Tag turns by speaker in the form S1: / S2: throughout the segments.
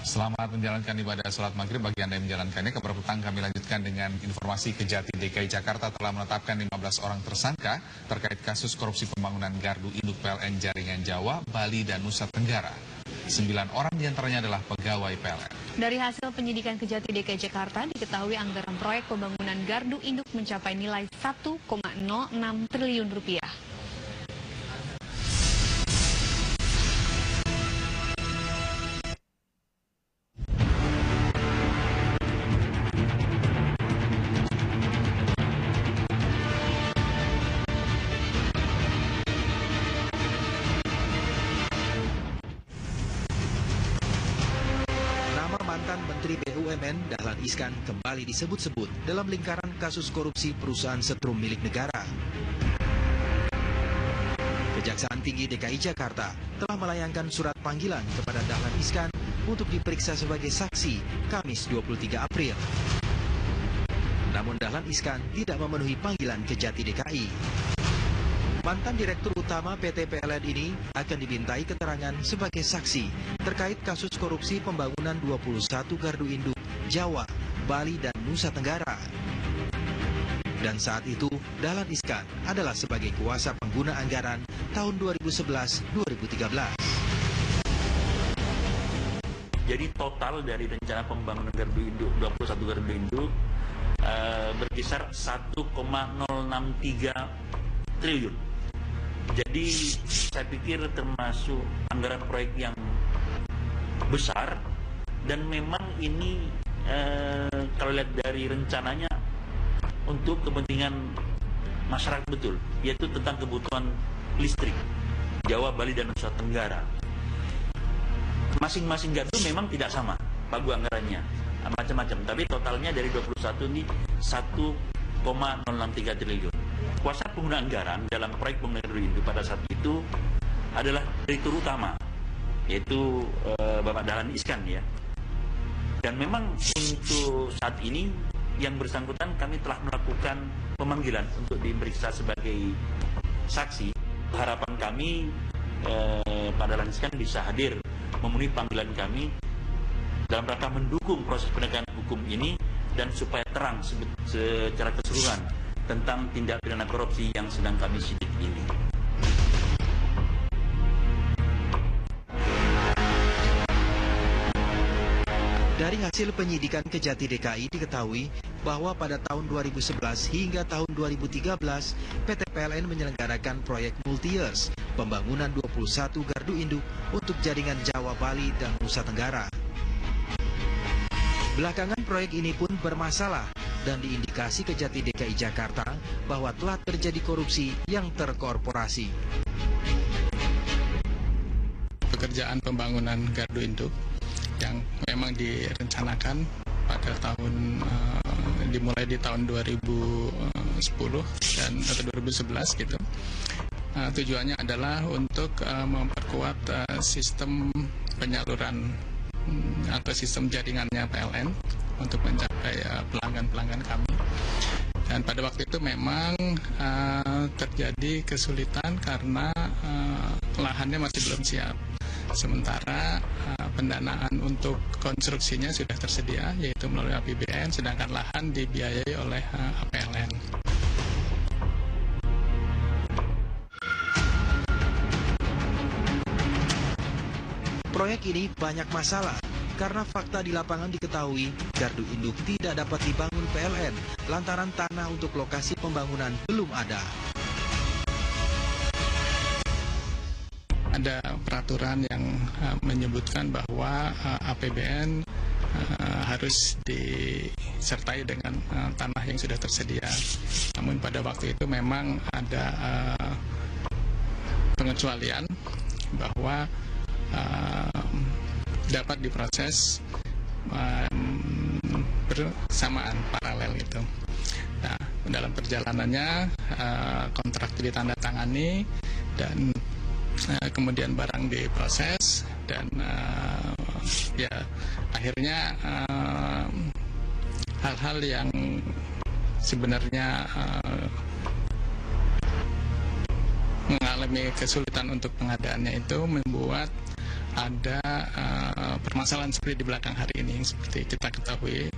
S1: Selamat menjalankan ibadah sholat maghrib bagi Anda yang menjalankannya. Kabar petang kami lanjutkan dengan informasi Kejati DKI Jakarta telah menetapkan 15 orang tersangka terkait kasus korupsi pembangunan gardu induk PLN Jaringan Jawa, Bali, dan Nusa Tenggara. 9 orang diantaranya adalah pegawai PLN.
S2: Dari hasil penyidikan Kejati DKI Jakarta diketahui anggaran proyek pembangunan gardu induk mencapai nilai 1,06 triliun rupiah.
S3: Mantan Menteri BUMN Dahlan Iskan kembali disebut-sebut dalam lingkaran kasus korupsi perusahaan setrum milik negara. Kejaksaan Tinggi DKI Jakarta telah melayangkan surat panggilan kepada Dahlan Iskan untuk diperiksa sebagai saksi Kamis 23 April. Namun Dahlan Iskan tidak memenuhi panggilan Kejati DKI. Mantan Direktur Utama PT PLN ini akan dimintai keterangan sebagai saksi terkait kasus korupsi pembangunan 21 gardu induk Jawa, Bali, dan Nusa Tenggara. Dan saat itu, Dahlan Iskan adalah sebagai kuasa pengguna anggaran tahun 2011-2013.
S4: Jadi total dari rencana pembangunan gardu induk 21 gardu induk berkisar 1,063 triliun. Jadi saya pikir termasuk anggaran proyek yang besar dan memang ini kalau lihat dari rencananya untuk kepentingan masyarakat betul, yaitu tentang kebutuhan listrik Jawa, Bali, dan Nusa Tenggara. Masing-masing gardu memang tidak sama pagu anggarannya, macam-macam, tapi totalnya dari 21 ini 1,063 triliun. Kuasa pengguna anggaran dalam proyek pembangunan gardu induk pada saat itu adalah Direktur Utama, yaitu Bapak Dahlan Iskan ya. Dan memang untuk saat ini yang bersangkutan kami telah melakukan pemanggilan untuk diperiksa sebagai saksi. Harapan kami Pak Dahlan Iskan bisa hadir memenuhi panggilan kami dalam rangka mendukung proses penegakan hukum ini dan supaya terang secara keseluruhan tentang tindak pidana korupsi yang sedang kami sidik ini.
S3: Dari hasil penyidikan Kejati DKI diketahui bahwa pada tahun 2011 hingga tahun 2013 PT PLN menyelenggarakan proyek multi-years pembangunan 21 gardu induk untuk jaringan Jawa, Bali, dan Nusa Tenggara. Belakangan proyek ini pun bermasalah dan diindikasi Kejati DKI Jakarta bahwa telah terjadi korupsi yang terkorporasi.
S5: Pekerjaan pembangunan gardu induk yang memang direncanakan pada tahun dimulai di tahun 2010 dan atau 2011 gitu. Tujuannya adalah untuk memperkuat sistem penyaluran atau sistem jaringannya PLN untuk mencapai pelanggan-pelanggan kami. Dan pada waktu itu memang terjadi kesulitan karena lahannya masih belum siap. Sementara pendanaan untuk konstruksinya sudah tersedia, yaitu melalui APBN, sedangkan lahan dibiayai oleh PLN.
S3: Proyek ini banyak masalah karena fakta di lapangan diketahui gardu induk tidak dapat dibangun PLN lantaran tanah untuk lokasi pembangunan belum ada.
S5: Ada peraturan yang menyebutkan bahwa APBN harus disertai dengan tanah yang sudah tersedia. Namun pada waktu itu memang ada pengecualian bahwa dapat diproses bersamaan, paralel itu. Nah, dalam perjalanannya kontrak ditandatangani dan kemudian barang diproses dan ya akhirnya hal-hal yang sebenarnya mengalami kesulitan untuk pengadaannya itu membuat ada permasalahan seperti di belakang hari ini, seperti kita ketahui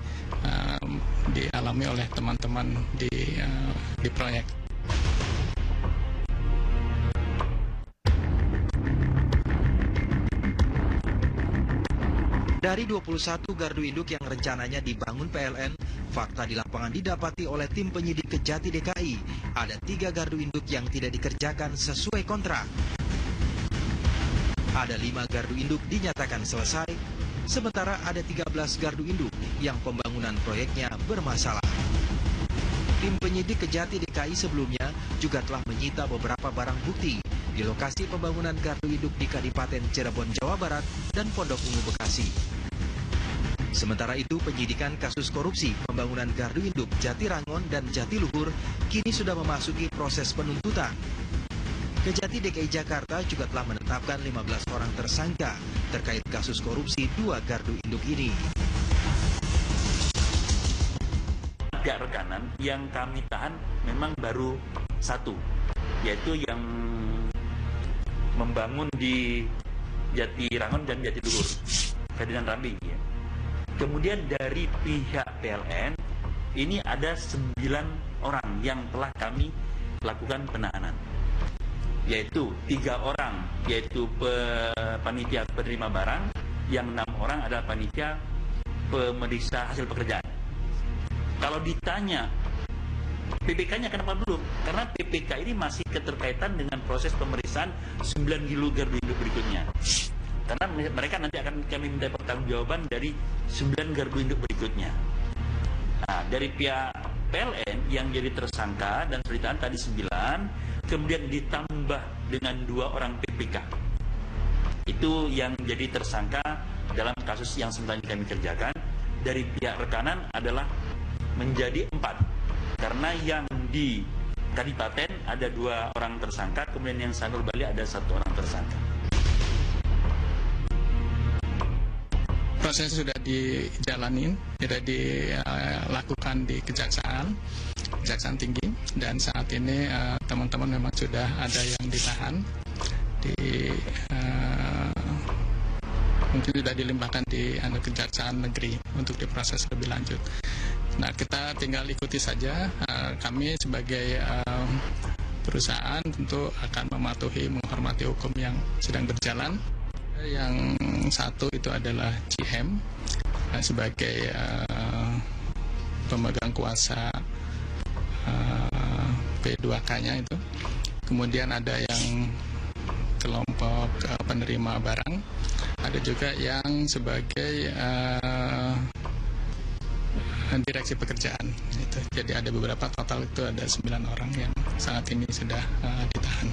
S5: dialami oleh teman-teman di proyek.
S3: Dari 21 gardu induk yang rencananya dibangun PLN, fakta di lapangan didapati oleh tim penyidik Kejati DKI. Ada 3 gardu induk yang tidak dikerjakan sesuai kontrak. Ada 5 gardu induk dinyatakan selesai, sementara ada 13 gardu induk yang pembangunan proyeknya bermasalah. Tim penyidik Kejati DKI sebelumnya juga telah menyita beberapa barang bukti di lokasi pembangunan gardu induk di Kadipaten Cirebon, Jawa Barat dan Pondok Ungu, Bekasi. Sementara itu, penyidikan kasus korupsi pembangunan gardu induk Jatirangon dan Jatiluhur kini sudah memasuki proses penuntutan. Kejati DKI Jakarta juga telah menetapkan 15 orang tersangka terkait kasus korupsi 2 gardu induk ini.
S4: Pihak rekanan yang kami tahan memang baru 1, yaitu yang membangun di Jatirangon dan Jatiluhur, Ferdinand Rambi. Ya. Kemudian dari pihak PLN ini ada 9 orang yang telah kami lakukan penahanan, yaitu 3 orang yaitu panitia penerima barang, yang 6 orang adalah panitia pemeriksa hasil pekerjaan. Kalau ditanya PPK-nya kenapa belum? Karena PPK ini masih keterkaitan dengan proses pemeriksaan 9 gardu induk berikutnya. Karena mereka nanti akan kami minta pertanggungjawaban dari 9 gardu induk berikutnya. Nah, dari pihak PLN yang jadi tersangka dan ceritaan tadi 9, kemudian ditambah dengan 2 orang PPK. Itu yang jadi tersangka dalam kasus yang sebenarnya kami kerjakan. Dari pihak rekanan adalah menjadi 4. Karena yang di Kadipaten ada 2 orang tersangka, kemudian yang Sanur Bali ada 1 orang tersangka.
S5: Proses sudah dijalanin, sudah dilakukan di Kejaksaan Tinggi, dan saat ini teman-teman memang sudah ada yang ditahan, mungkin sudah dilimpahkan di Kejaksaan Negeri untuk diproses lebih lanjut. Nah, kita tinggal ikuti saja. Kami sebagai perusahaan tentu akan mematuhi, menghormati hukum yang sedang berjalan. Yang satu itu adalah Cihem sebagai pemegang kuasa P2K-nya itu. Kemudian ada yang kelompok penerima barang. Ada juga yang sebagai direksi pekerjaan. Itu. Jadi ada beberapa, total itu ada 9 orang yang saat ini sudah ditahan.